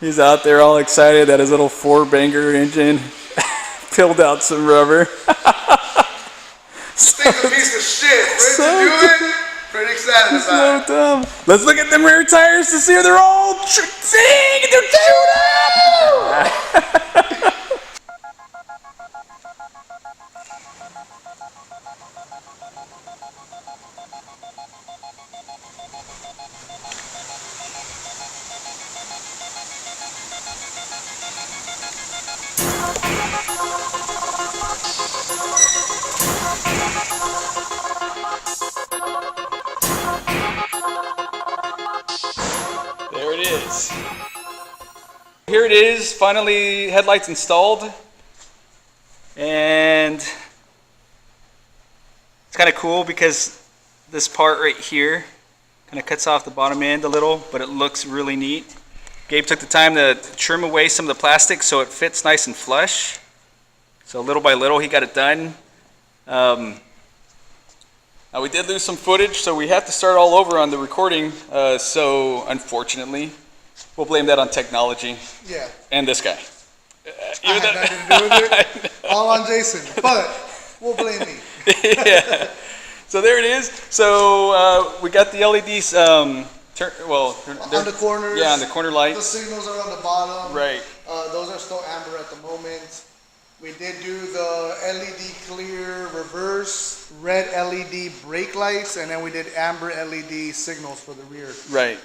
He's out there all excited that his little four-banger engine peeled out some rubber. This thing's a piece of shit. For it to do it, pretty excited about it. So dumb. Let's look at them rear tires to see if they're all dang, they're chewed up. There it is. Here it is, finally headlights installed. And it's kind of cool because this part right here kind of cuts off the bottom end a little, but it looks really neat. Gabe took the time to trim away some of the plastic so it fits nice and flush. So little by little he got it done. Now we did lose some footage, so we have to start all over on the recording. So unfortunately, we'll blame that on technology. Yeah. And this guy. I had nothing to do with it. All on Jason, but we'll blame me. Yeah. So there it is. So we got the LEDs. On the corners. Yeah, on the corner lights. The signals are on the bottom. Right. Those are still amber at the moment. We did do the LED clear reverse, red LED brake lights, and then we did amber LED signals for the rear. Right.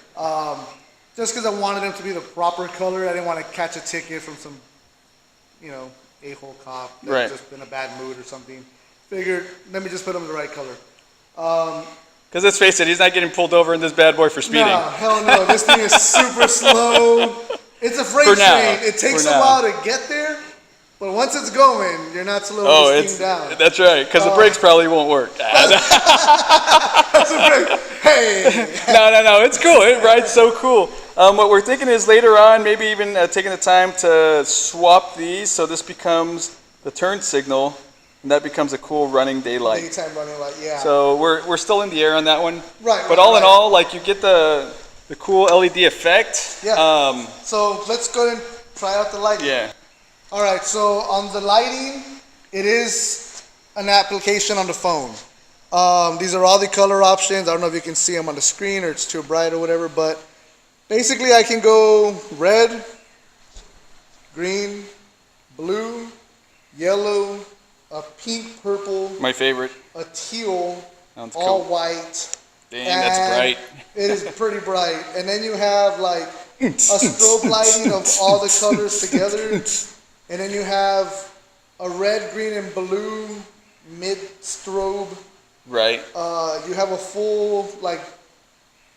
Just because I wanted them to be the proper color. I didn't want to catch a ticket from some, a-hole cop that's just in a bad mood or something. Figured, let me just put them the right color. Because let's face it, he's not getting pulled over in this bad boy for speeding. No, hell no. This thing is super slow. It's a freight train. It takes a while to get there. But once it's going, you're not slowing this thing down. That's right, because the brakes probably won't work. That's a break. Hey! No, it's cool. It rides so cool. What we're thinking is later on, maybe even taking the time to swap these so this becomes the turn signal, and that becomes a cool running daylight. Daytime running light, yeah. So we're still in the air on that one. Right. But all in all, like you get the cool LED effect. Yeah. So let's go ahead and try out the lighting. Yeah. All right, so on the lighting, it is an application on the phone. These are all the color options. I don't know if you can see them on the screen or it's too bright or whatever, but basically I can go red, green, blue, yellow, a pink, purple. My favorite. A teal, Sounds all cool. white. Dang, that's bright. It is pretty bright. And then you have like a strobe lighting of all the colors together. And then you have a red, green, and blue mid strobe. Right. You have a full like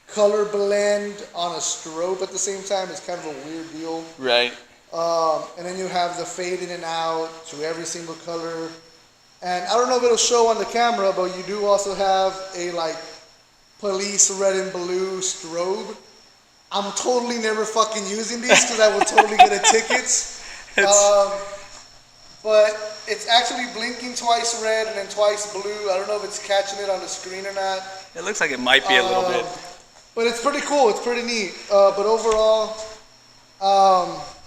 color blend on a strobe at the same time. It's kind of a weird deal. Right. And then you have the fade in and out to every single color. And I don't know if it'll show on the camera, but you do also have a like police red and blue strobe. I'm totally never fucking using these because I will totally get a ticket. But it's actually blinking twice red and then twice blue. I don't know if it's catching it on the screen or not. It looks like it might be a little bit. But it's pretty cool. It's pretty neat. But overall,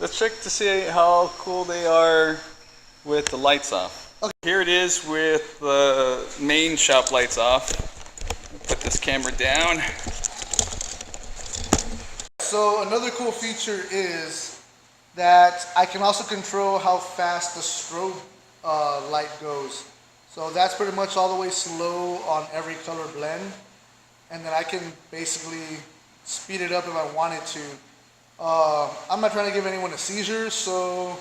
let's check to see how cool they are with the lights off. Okay. Here it is with the main shop lights off. Put this camera down. So another cool feature is that I can also control how fast the strobe light goes. So that's pretty much all the way slow on every color blend. And then I can basically speed it up if I wanted to. I'm not trying to give anyone a seizure, so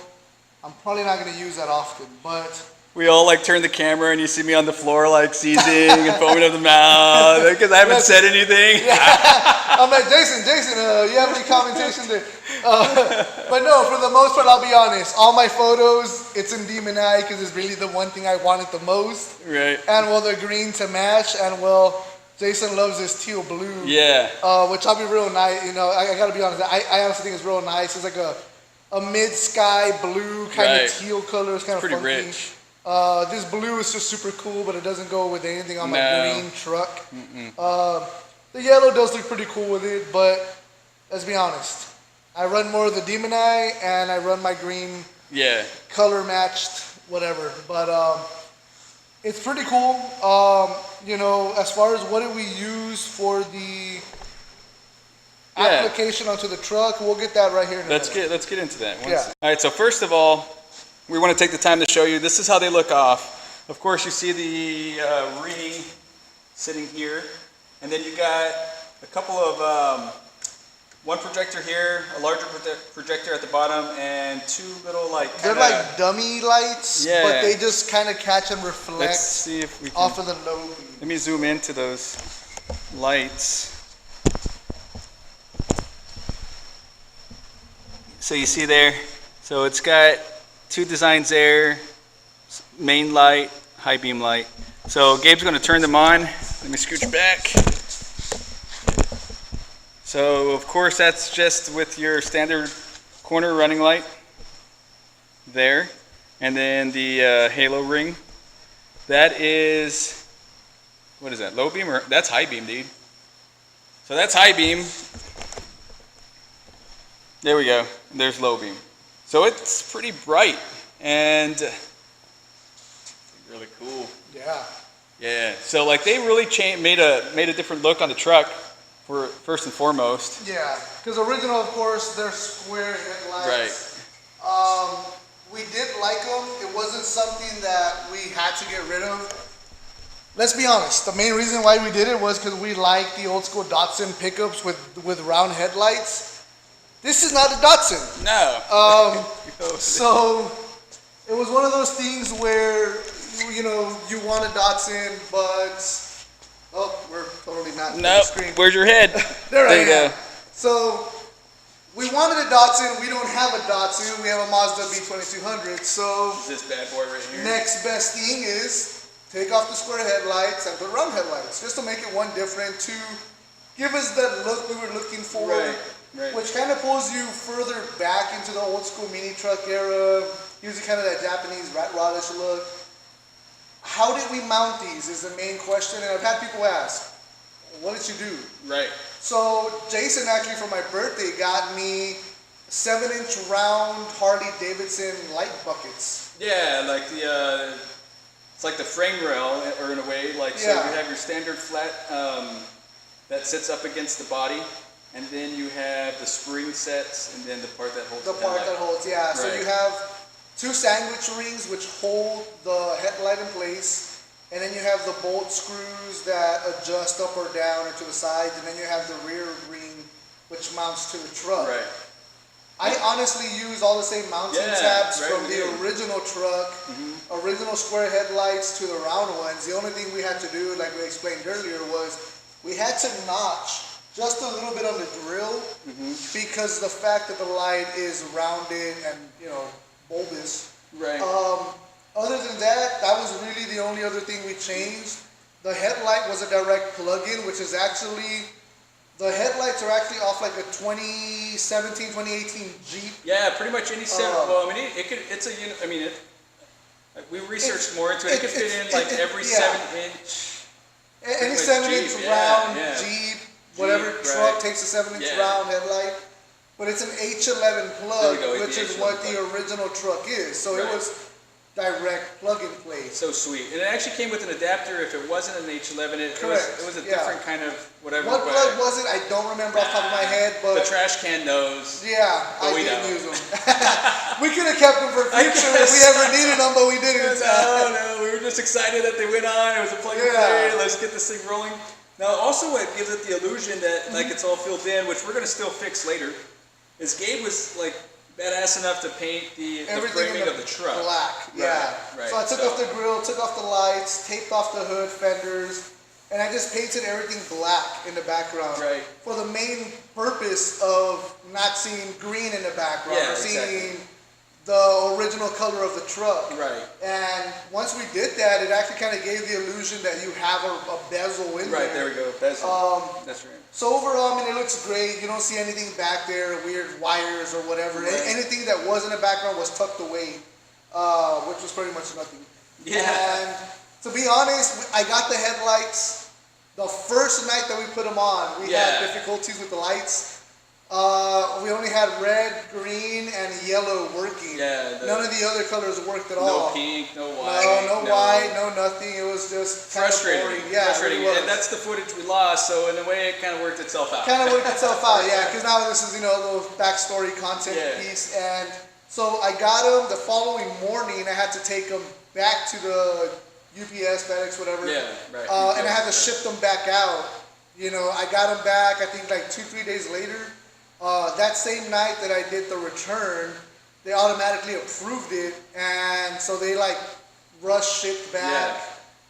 I'm probably not going to use that often. But we all like turn the camera and you see me on the floor like seizing and foaming at the mouth because I haven't said anything. Yeah. I'm like, Jason, you have any commentations there? But no, for the most part, I'll be honest. All my photos, it's in Demon Eye because it's really the one thing I wanted the most. Right. And the green to match. And Jason loves this teal blue. Yeah. Which I'll be real nice. I got to be honest. I honestly think it's real nice. It's like a mid-sky blue kind of teal color. It's kind of pretty funky. rich. This blue is just super cool, but it doesn't go with anything on my green truck. The yellow does look pretty cool with it, but let's be honest. I run more of the Demon Eye, and I run my green Yeah. color matched, whatever. But it's pretty cool. You know, as far as what did we use for the application onto the truck, we'll get that right here in a minute. Let's get into that. Yeah. All right. So first of all, we want to take the time to show you. This is how they look off. Of course, you see the ring sitting here, and then you got a couple of one projector here, a larger projector at the bottom, and two little They're like dummy lights, Yeah. but they just kind of catch and reflect Let's see if we can. off of the low beam. Let me zoom into those lights. So you see there, so it's got two designs there, main light, high beam light. So Gabe's going to turn them on. Let me scooch back. So of course that's just with your standard corner running light there. And then the halo ring. That is, what is that, low beam or, that's high beam, dude. So that's high beam. There we go, there's low beam. So it's pretty bright and really cool. Yeah. Yeah, so like they really made a different look on the truck for first and foremost. Yeah, because original, of course, they're square headlights. Right. We did like them. It wasn't something that we had to get rid of. Let's be honest. The main reason why we did it was because we like the old school Datsun pickups with round headlights. This is not a Datsun. No. So it was one of those things where, you know, you want a Datsun, but we're totally not on the screen. Where's your head? there I you am. go. So we wanted a Datsun. We don't have a Datsun. We have a Mazda B2200. So This bad boy right here. next best thing is take off the square headlights and put round headlights, just to make it one different, to give us that look we were looking for. Right. Which kind of pulls you further back into the old school mini truck era, using kind of that Japanese rat rodish look. How did we mount these is the main question, and I've had people ask, what did you do? Right. So Jason actually for my birthday got me 7-inch round Harley Davidson light buckets. Yeah, like the it's like the frame rail, or in a way, like so Yeah. you have your standard flat that sits up against the body. And then you have the spring sets, and then the part that holds The part that holds, yeah. Right. So you have two sandwich rings which hold the headlight in place, and then you have the bolt screws that adjust up or down or to the sides, and then you have the rear ring which mounts to the truck. Right. I honestly use all the same mounting tabs from the original truck, original square headlights to the round ones. The only thing we had to do, like we explained earlier, was we had to notch just a little bit on the grill, because the fact that the light is rounded and, you know, bulbous. Right. Other than that, that was really the only other thing we changed. The headlight was a direct plug-in, which is actually, the headlights are actually off like a 2017, 2018 Jeep. Yeah, pretty much any seven. Well, I mean, it could. It's a. I mean, we researched more into it. It could fit in like every 7-inch. Any 7-inch round Jeep. Whatever truck takes a 7-inch round headlight, but it's an H11 plug, which is what the original truck is. So it was direct plug and play. So sweet, and it actually came with an adapter. If it wasn't an H11, it was a different kind of whatever. What plug was it? I don't remember off the top of my head, but the trash can knows. Yeah, I didn't use them. We could have kept them for future if we ever needed them, but we didn't. No, we were just excited that they went on. It was a plug and play. Let's get this thing rolling. Now, also what gives it the illusion that like it's all filled in, which we're going to still fix later, is Gabe was like badass enough to paint the framing of the truck. Black, Right. So I took off the grill, took off the lights, taped off the hood, fenders, and I just painted everything black in the background. Right. For the main purpose of not seeing green in the background, or seeing the original color of the truck. Right. And once we did that, it actually kind of gave the illusion that you have a bezel in there. Right, there we go, bezel. That's right. So overall, I mean, it looks great. You don't see anything back there, weird wires or whatever. Right. Anything that was in the background was tucked away, which was pretty much nothing. Yeah. And to be honest, I got the headlights. The first night that we put them on, we had difficulties with the lights. We only had red, green, and yellow working. Yeah. None of the other colors worked at No all. pink, no white. No white, no nothing. It was just frustrating. Boring. Yeah, frustrating. It really was. And that's the footage we lost, so in a way it kind of worked itself out. Kind of worked itself out, yeah, because now this is, a little backstory content piece. And so I got them the following morning. I had to take them back to the UPS, FedEx, whatever. Yeah, right. And I had to ship them back out. I got them back, I think like 2-3 days later. That same night that I did the return, they automatically approved it. And so they like rush shipped back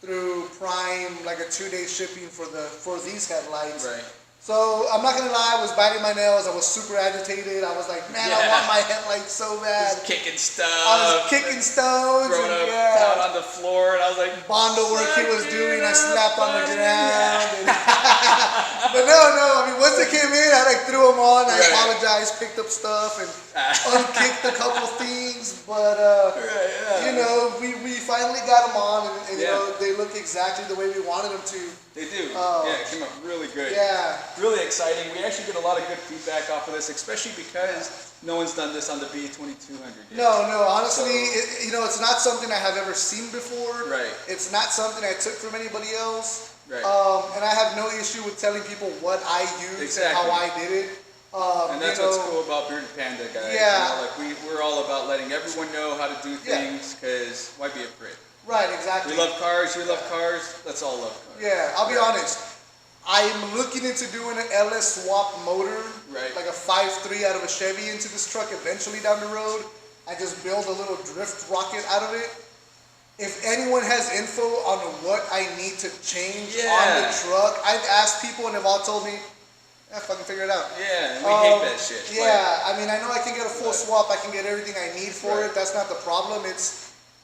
through Prime, like a 2-day shipping for these headlights. Right. So I'm not gonna lie, I was biting my nails. I was super agitated. I was like, man, I want my headlights so bad. Just kicking stuff. I was kicking stones. Throwing and, down on the floor, and I was like, Bondo work he was doing, I slapped on the ground. But no, I mean, once they came in, I like threw them on. I apologized, picked up stuff, and unkicked a couple things. But we finally got them on, and they look exactly the way we wanted them to. They do. It came out really good. Yeah. Really exciting. We actually get a lot of good feedback off of this, especially because no one's done this on the B2200 yet. No. Honestly, it's not something I have ever seen before. Right. It's not something I took from anybody else. Right. And I have no issue with telling people what I used and how I did it. And that's what's cool about Bearded Panda, guys. Yeah. We're all about letting everyone know how to do things, because why be afraid? Right, exactly. We love cars, you love cars, let's all love cars. Yeah, I'll be honest. I'm looking into doing an LS swap motor, like a 5.3 out of a Chevy into this truck eventually down the road. I just build a little drift rocket out of it. If anyone has info on what I need to change on the truck, I've asked people and they've all told me, fucking figure it out. Yeah, we hate that shit. Yeah, I mean, I know I can get a full swap, I can get everything I need for it. That's not the problem.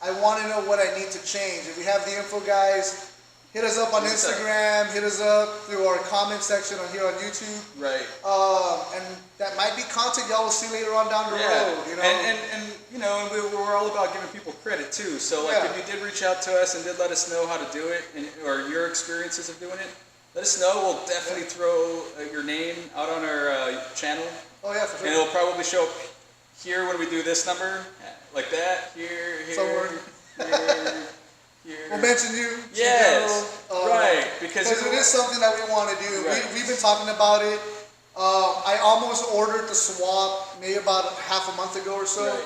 I want to know what I need to change. If you have the info, guys, hit us up on Instagram, hit us up through our comment section here on YouTube. Right. And that might be content y'all will see later on down the road. And we're all about giving people credit too. So like if you did reach out to us and did let us know how to do it, or your experiences of doing it, let us know. We'll definitely throw your name out on our channel. Oh yeah, for sure. And it'll probably show up here when we do this number. Like that, here, somewhere. Here. We'll mention you. Yes, right. Because it is something that we want to do. We've been talking about it. I almost ordered the swap maybe about half a month ago or so.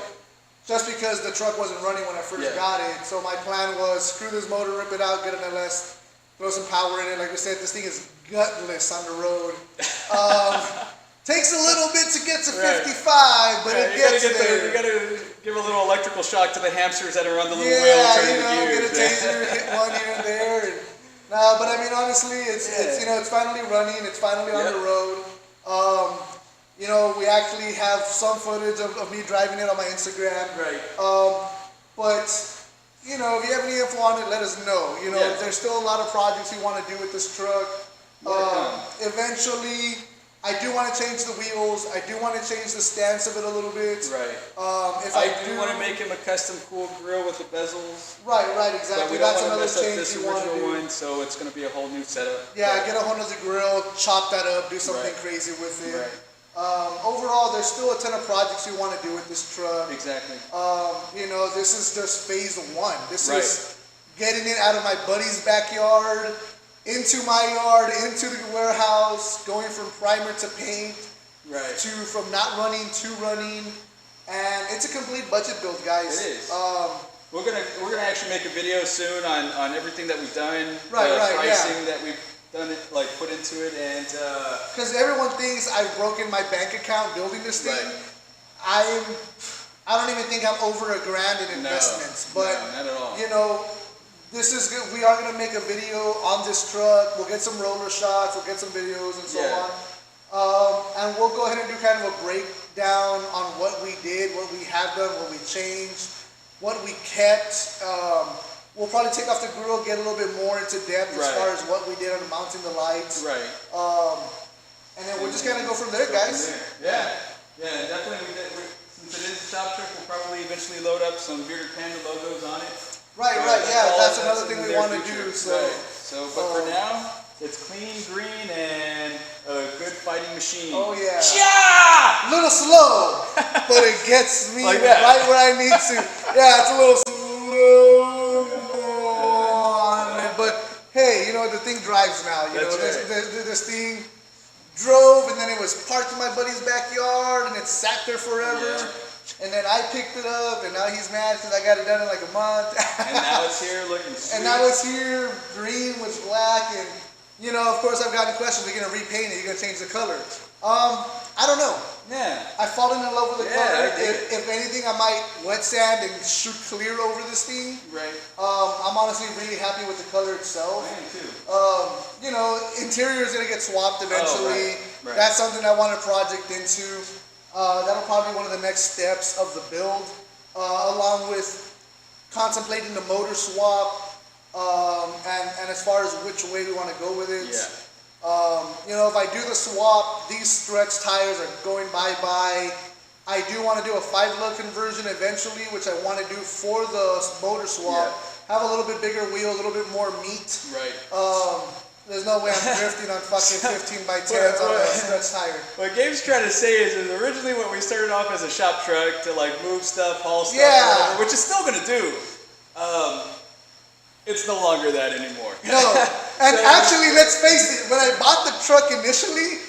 Just because the truck wasn't running when I first got it. So my plan was screw this motor, rip it out, get an LS, throw some power in it. Like I said, this thing is gutless on the road. Takes a little bit to get to 55, but it gets there. You gotta give a little electrical shock to the hamsters that are on the little wheel. Get a taser, hit one here and there. But I mean, honestly, it's finally running. It's finally on the road. We actually have some footage of me driving it on my Instagram. Right. But if you have any info on it, let us know. There's still a lot of projects we want to do with this truck. Eventually, I do want to change the wheels. I do want to change the stance of it a little bit. Right. I do want to make him a custom cool grill with the bezels. Right, exactly. But we don't That's want to another mess up change this we want to do. original one, so it's going to be a whole new setup. Yeah, get a whole nother grill, chop that up, do something crazy with it. Right. Overall, there's still a ton of projects we want to do with this truck. Exactly. This is just phase 1. This is getting it out of my buddy's backyard, into my yard, into the warehouse, going from primer to paint, from not running to running, and it's a complete budget build, guys. It is. We're gonna actually make a video soon on everything that we've done, pricing that we've done it, like put into it, and because everyone thinks I've broken my bank account building this thing. I don't even think I'm over $1,000 in investments, but not at all. This is good. We are going to make a video on this truck. We'll get some roller shots. We'll get some videos and so on. And we'll go ahead and do kind of a breakdown on what we did, what we have done, what we changed, what we kept. We'll probably take off the grill, get a little bit more into depth as far as what we did on mounting the lights. Right. And then we're just going to go from there, guys. Yeah, definitely. Since it is a shop truck, we'll probably eventually load up some Bearded Panda logos on it. Right, yeah, that's another thing we want to do. But for now, It's clean, green, and a good fighting machine. Oh yeah. Yeah! A little slow, but it gets me Like that. right where I need to. Yeah, it's a little slow, but hey, you know the thing drives now. You That's know right. this thing drove, and then it was parked in my buddy's backyard, and it sat there forever. Yeah. And then I picked it up, and now he's mad because I got it done in like a month. And now it's here looking sweet. And now it's here, green with black, and you know, of course, I've gotten questions. Are you gonna repaint it? Are you gonna change the color? I don't know. Yeah. I've fallen in love with the Yeah, color. I dig it. If anything, I might wet sand and shoot clear over this thing. Right. I'm honestly really happy with the color itself. I am too. You know, interior is gonna get swapped eventually. Right. That's something I want to project into. That'll probably be one of the next steps of the build, along with contemplating the motor swap, and as far as which way we want to go with it. Yeah. You know, if I do the swap, these stretch tires are going bye-bye. I do want to do a 5-lug conversion eventually, which I want to do for the motor swap. Yeah. Have a little bit bigger wheel, a little bit more meat. Right. There's no way I'm drifting on fucking 15 by 10s on a stretch tire. What Gabe's trying to say is originally when we started off as a shop truck to like move stuff, haul stuff, Yeah. whatever, which is still gonna do. It's no longer that anymore. No, and actually, let's face it, when I bought the truck initially,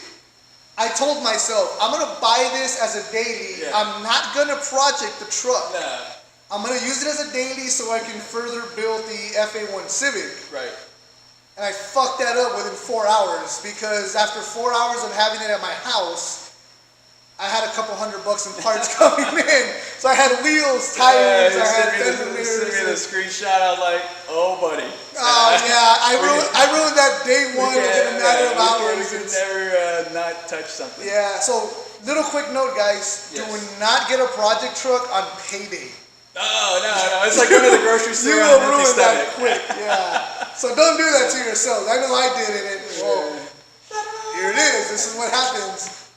I told myself, I'm gonna buy this as a daily. Yeah. I'm not gonna project the truck. Nah. I'm gonna use it as a daily so I can further build the FA1 Civic. Right. And I fucked that up within 4 hours because after 4 hours of having it at my house, I had a couple $100 in parts coming in. So I had wheels, tires, I had fender Send me the mirrors. screenshot. I was like, oh, buddy. Oh yeah, I ruined that day one within a matter of hours. We could never not touch something. Yeah, so little quick note, guys. Yes. Do not get a project truck on payday. No. It's like going to the grocery store You on will an empty ruin that stomach. quick. Yeah. So don't do that to yourselves. I know I did it. And, well, here it is. This is what happens.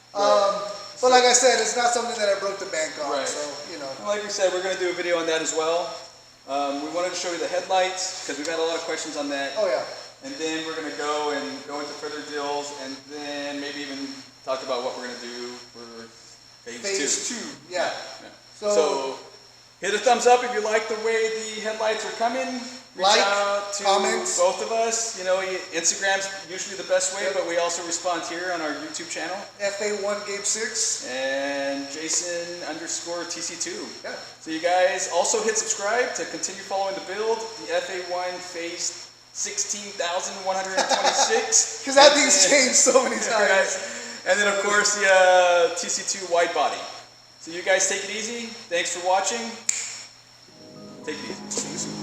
But like I said, it's not something that I broke the bank on. Right. So, you know. Like we said, we're going to do a video on that as well. We wanted to show you the headlights because we've had a lot of questions on that. Oh yeah. And then we're going to go into further deals and then maybe even talk about what we're going to do for phase 2. Yeah. So hit a thumbs up if you like the way the headlights are coming. Reach out to comments. both of us. You know, Instagram's usually the best way, but we also respond here on our YouTube channel. FA1 Gabe 6. And Jason_TC2. Yeah. So you guys also hit subscribe to continue following the build. The FA1 phase 16,126. Because that thing's changed so many times. Right. And then of course the TC2 wide body. So you guys take it easy. Thanks for watching. Take it easy.